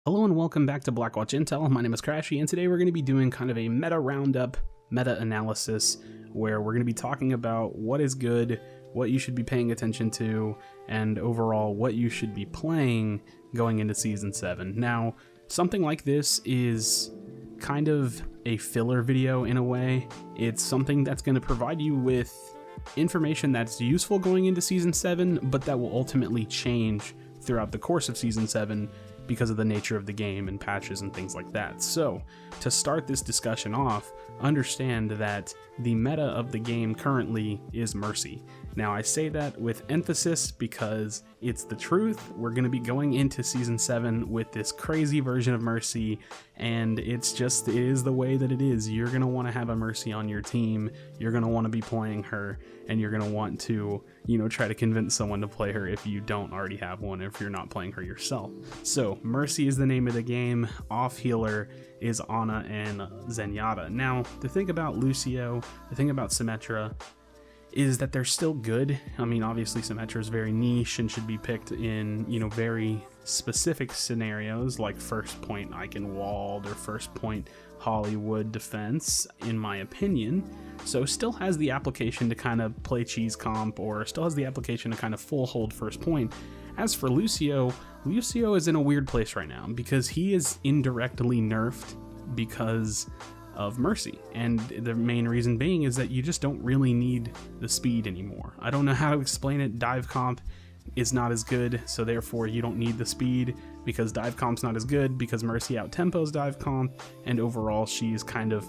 Hello and welcome back to Blackwatch Intel. My name is Crashy, and today we're going to be doing kind of a meta roundup, meta analysis, where we're going to be talking about what is good, what you should be paying attention to, and overall what you should be playing going into Season 7. Now, something like this is kind of a filler video in a way. It's something that's going to provide you with information that's useful going into Season 7, but that will ultimately change throughout the course of Season 7 because of the nature of the game and patches and things like that. So, to start this discussion off, understand that the meta of the game currently is Mercy. Now, I say that with emphasis because it's the truth. We're going to be going into Season 7 with this crazy version of Mercy, and it is the way that it is. You're going to want to have a Mercy on your team, you're going to want to be playing her, and you're going to want to, try to convince someone to play her if you don't already have one, if you're not playing her yourself. So, Mercy is the name of the game. Off healer is Ana and Zenyatta. Now, the thing about Lucio, the thing about Symmetra, is that they're still good. I mean, obviously Symmetra is very niche and should be picked in, very specific scenarios like first point Eichenwald or first point Hollywood defense, in my opinion. So still has the application to kind of play cheese comp, or still has the application to kind of full hold first point. As for Lucio is in a weird place right now because he is indirectly nerfed because of Mercy, and the main reason being is that you just don't really need the speed anymore. I don't know how to explain it. Dive comp is not as good, so therefore you don't need the speed because dive comp's not as good because Mercy out tempos dive comp, and overall she's kind of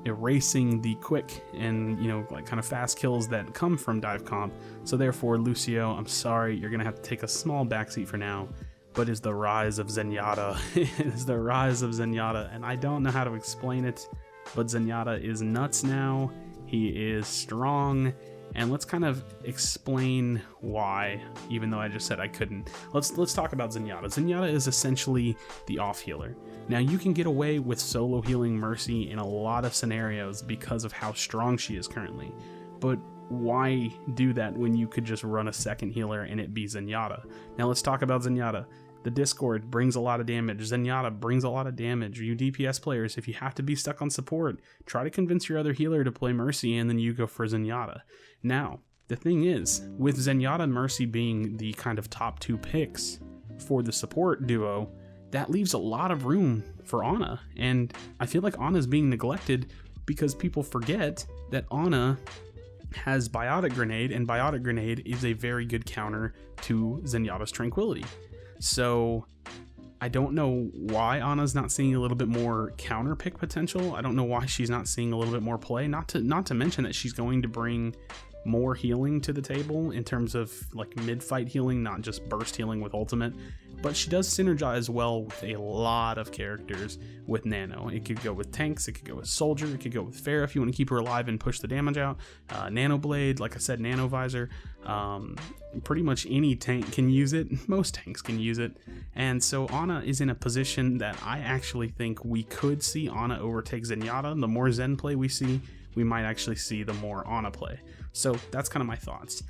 erasing the quick and like kind of fast kills that come from dive comp. So therefore, Lucio, I'm sorry, you're gonna have to take a small backseat for now, but is the rise of Zenyatta. Is the rise of Zenyatta, and I don't know how to explain it, but Zenyatta is nuts now. He is strong, and let's kind of explain why, even though I just said I couldn't. Let's talk about Zenyatta. Zenyatta is essentially the off healer. Now, you can get away with solo healing Mercy in a lot of scenarios because of how strong she is currently, but why do that when you could just run a second healer and it be Zenyatta? Now let's talk about Zenyatta. The Discord brings a lot of damage. Zenyatta brings a lot of damage. You DPS players, if you have to be stuck on support, try to convince your other healer to play Mercy and then you go for Zenyatta. Now, the thing is, with Zenyatta and Mercy being the kind of top two picks for the support duo, that leaves a lot of room for Ana, and I feel like Ana is being neglected because people forget that Ana has Biotic Grenade, and Biotic Grenade is a very good counter to Zenyatta's Tranquility. So I don't know why Ana's not seeing a little bit more counter pick potential. I don't know why she's not seeing a little bit more play. Not to mention that she's going to bring more healing to the table in terms of like mid-fight healing, not just burst healing with ultimate, but she does synergize well with a lot of characters with Nano. It could go with tanks, it could go with soldier, it could go with Pharah if you want to keep her alive and push the damage out. Nano Blade, like I said, Nano Visor, pretty much any tank can use it. Most tanks can use it. And so Ana is in a position that I actually think we could see Ana overtake Zenyatta. The more Zen play we see, we might actually see the more Ana play. So that's kind of my thoughts.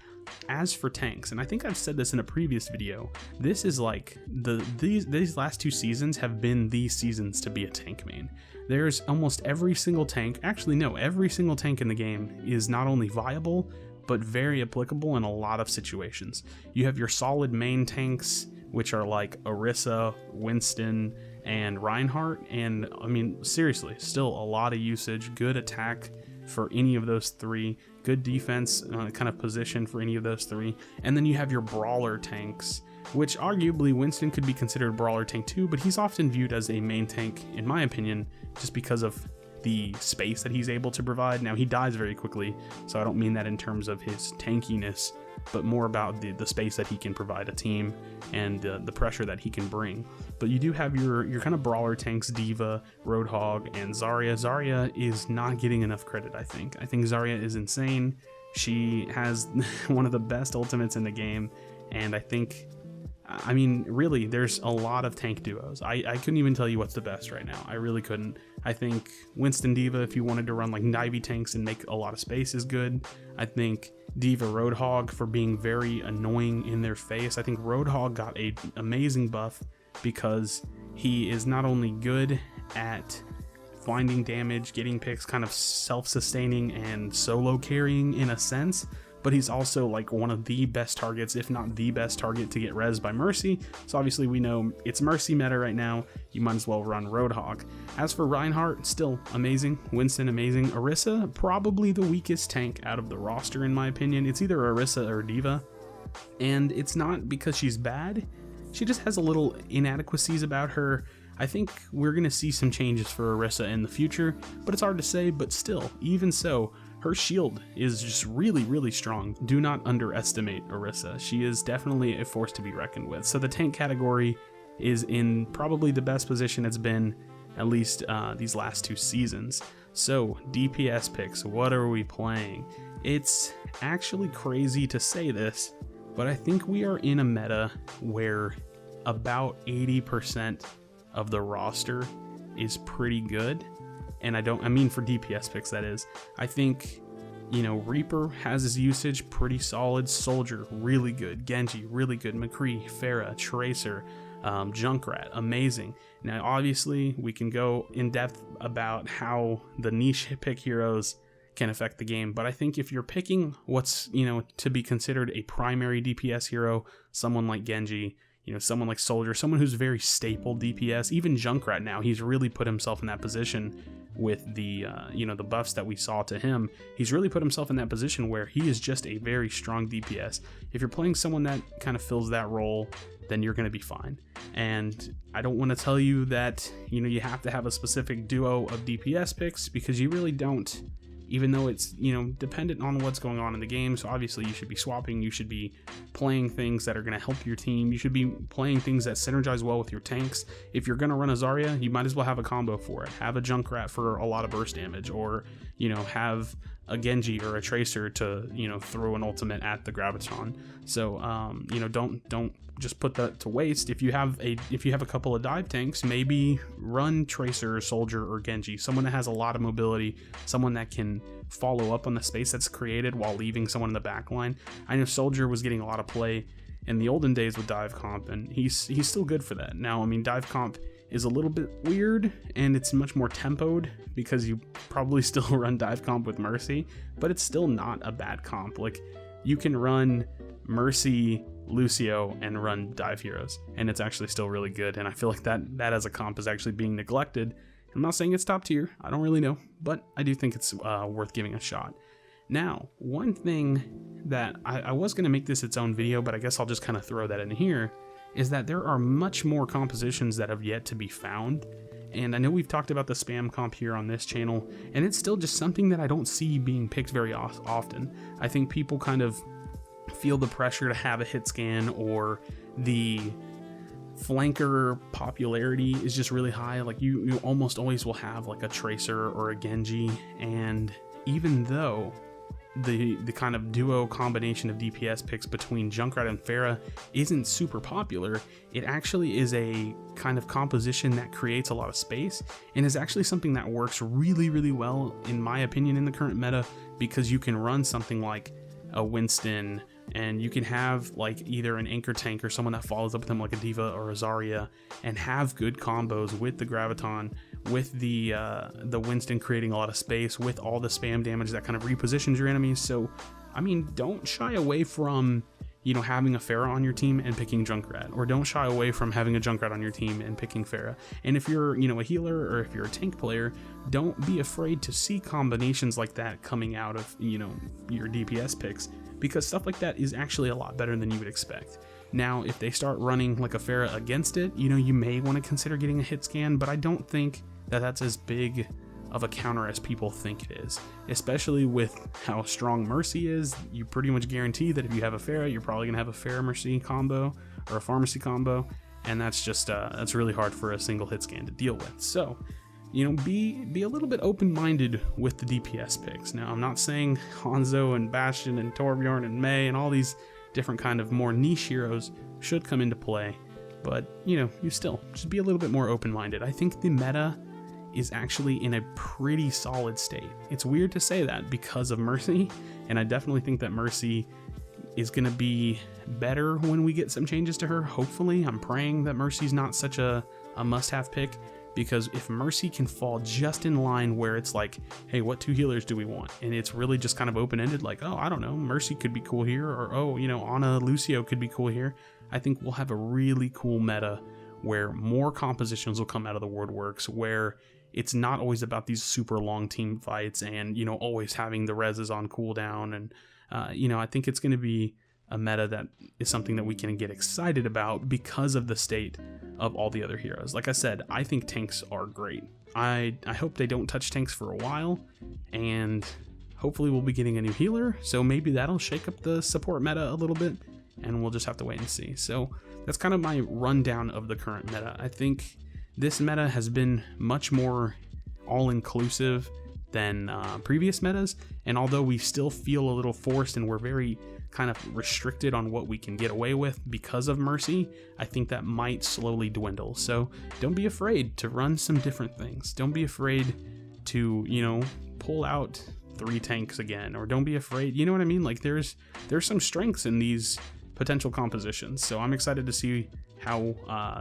As for tanks, and I think I've said this in a previous video, this is like these last two seasons have been the seasons to be a tank main. There's almost every single tank, actually no, every single tank in the game is not only viable, but very applicable in a lot of situations. You have your solid main tanks, which are like Orisa, Winston, and Reinhardt, and I mean, seriously, still a lot of usage, good attack for any of those three, good defense kind of position for any of those three, and then you have your brawler tanks, which arguably Winston could be considered a brawler tank too, but he's often viewed as a main tank, in my opinion, just because of the space that he's able to provide. Now, he dies very quickly, so I don't mean that in terms of his tankiness, but more about the space that he can provide a team and the pressure that he can bring. But you do have your kind of brawler tanks, Diva, Roadhog, and Zarya. Zarya is not getting enough credit, I think. I think Zarya is insane. She has one of the best ultimates in the game, and I think, I mean, really, there's a lot of tank duos. I couldn't even tell you what's the best right now. I really couldn't. I think Winston Diva, if you wanted to run like Nivy tanks and make a lot of space, is good. I think Diva Roadhog for being very annoying in their face. I think Roadhog got an amazing buff because He is not only good at finding damage, getting picks, kind of self-sustaining and solo carrying in a sense, but he's also like one of the best targets, if not the best target to get res by Mercy. So obviously we know it's Mercy meta right now, you might as well run Roadhog. As for Reinhardt, still amazing. Winston, amazing. Orisa, probably the weakest tank out of the roster in my opinion. It's either Orisa or D.Va, and it's not because she's bad, she just has a little inadequacies about her. I think we're going to see some changes for Orisa in the future, but it's hard to say. But still, even so, her shield is just really, really strong. Do not underestimate Orisa. She is definitely a force to be reckoned with. So the tank category is in probably the best position it's been, at least these last 2 seasons. So DPS picks, what are we playing? It's actually crazy to say this, but I think we are in a meta where about 80% of the roster is pretty good. And I mean for DPS picks, that is. I think, you know, Reaper has his usage pretty solid, Soldier really good, Genji really good, McCree, Pharah, Tracer, Junkrat, amazing. Now obviously we can go in depth about how the niche pick heroes can affect the game, but I think if you're picking what's, you know, to be considered a primary DPS hero, someone like Genji, you know, someone like Soldier, someone who's very staple DPS, even Junkrat now, he's really put himself in that position with the, you know, the buffs that we saw to him. He's really put himself in that position where he is just a very strong DPS. If you're playing someone that kind of fills that role, then you're going to be fine. And I don't want to tell you that, you know, you have to have a specific duo of DPS picks, because you really don't. Even though it's, you know, dependent on what's going on in the game. So obviously you should be swapping, you should be playing things that are going to help your team, you should be playing things that synergize well with your tanks. If you're going to run a Zarya, you might as well have a combo for it. Have a Junkrat for a lot of burst damage, or, you know, have a Genji or a Tracer to, you know, throw an ultimate at the Graviton. So, you know, don't just put that to waste. If you have a couple of dive tanks, maybe run Tracer, Soldier, or Genji, someone that has a lot of mobility, someone that can follow up on the space that's created while leaving someone in the back line. I know Soldier was getting a lot of play in the olden days with dive comp, and he's still good for that. Now, I mean, dive comp is a little bit weird and it's much more tempoed, because you probably still run dive comp with Mercy, but it's still not a bad comp. Like, you can run Mercy, Lucio, and run dive heroes, and it's actually still really good. And I feel like that as a comp is actually being neglected. I'm not saying it's top tier, I don't really know, but I do think it's worth giving a shot. Now, one thing that I was going to make this its own video, but I guess I'll just kind of throw that in here, is that there are much more compositions that have yet to be found. And I know we've talked about the spam comp here on this channel, and it's still just something that I don't see being picked very often. I think people kind of feel the pressure to have a hit scan, or the flanker popularity is just really high. Like, you almost always will have like a Tracer or a Genji, and even though the kind of duo combination of DPS picks between Junkrat and Pharah isn't super popular, it actually is a kind of composition that creates a lot of space, and is actually something that works really, really well, in my opinion, in the current meta, because you can run something like a Winston, and you can have like either an anchor tank or someone that follows up with him like a D.Va or a Zarya, and have good combos with the Graviton, with the Winston creating a lot of space, with all the spam damage that kind of repositions your enemies. So, I mean, don't shy away from, you know, having a Pharah on your team and picking Junkrat, or don't shy away from having a Junkrat on your team and picking Pharah. And if you're, you know, a healer, or if you're a tank player, don't be afraid to see combinations like that coming out of, you know, your DPS picks, because stuff like that is actually a lot better than you would expect. Now, if they start running like a Pharah against it, you know, you may want to consider getting a hit scan, but I don't think that that's as big of a counter as people think it is. Especially with how strong Mercy is, you pretty much guarantee that if you have a Pharah, you're probably gonna have a Pharah Mercy combo or a Pharmacy combo, and that's just that's really hard for a single hit scan to deal with. So, you know, be a little bit open-minded with the DPS picks. Now, I'm not saying Hanzo and Bastion and Torbjorn and Mei and all these different kind of more niche heroes should come into play, but, you know, you still just be a little bit more open-minded. I think the meta is actually in a pretty solid state. It's weird to say that because of Mercy, and I definitely think that Mercy is going to be better when we get some changes to her. Hopefully, I'm praying that Mercy's not such a a must-have pick, because if Mercy can fall just in line where it's like, hey, what 2 healers do we want? And it's really just kind of open-ended, like, oh, I don't know, Mercy could be cool here, or oh, you know, Ana Lucio could be cool here. I think we'll have a really cool meta where more compositions will come out of the woodworks, where it's not always about these super long team fights and, you know, always having the reses on cooldown. And, you know, I think it's going to be a meta that is something that we can get excited about because of the state of all the other heroes. Like I said, I think tanks are great. I hope they don't touch tanks for a while, and hopefully we'll be getting a new healer, so maybe that'll shake up the support meta a little bit, and we'll just have to wait and see. So that's kind of my rundown of the current meta. I think this meta has been much more all-inclusive than previous metas, and although we still feel a little forced and we're very kind of restricted on what we can get away with because of Mercy, I think that might slowly dwindle. So don't be afraid to run some different things. Don't be afraid to, you know, pull out 3 tanks again, or don't be afraid, you know what I mean? Like there's some strengths in these potential compositions. So I'm excited to see how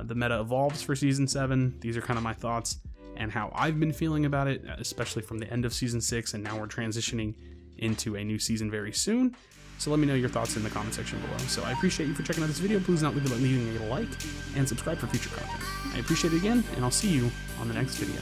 the meta evolves for Season 7. These are kind of my thoughts and how I've been feeling about it, especially from the end of Season 6, and now we're transitioning into a new season very soon. So let me know your thoughts in the comment section below. So I appreciate you for checking out this video. Please not leaving a like and subscribe for future content. I appreciate it again, and I'll see you on the next video.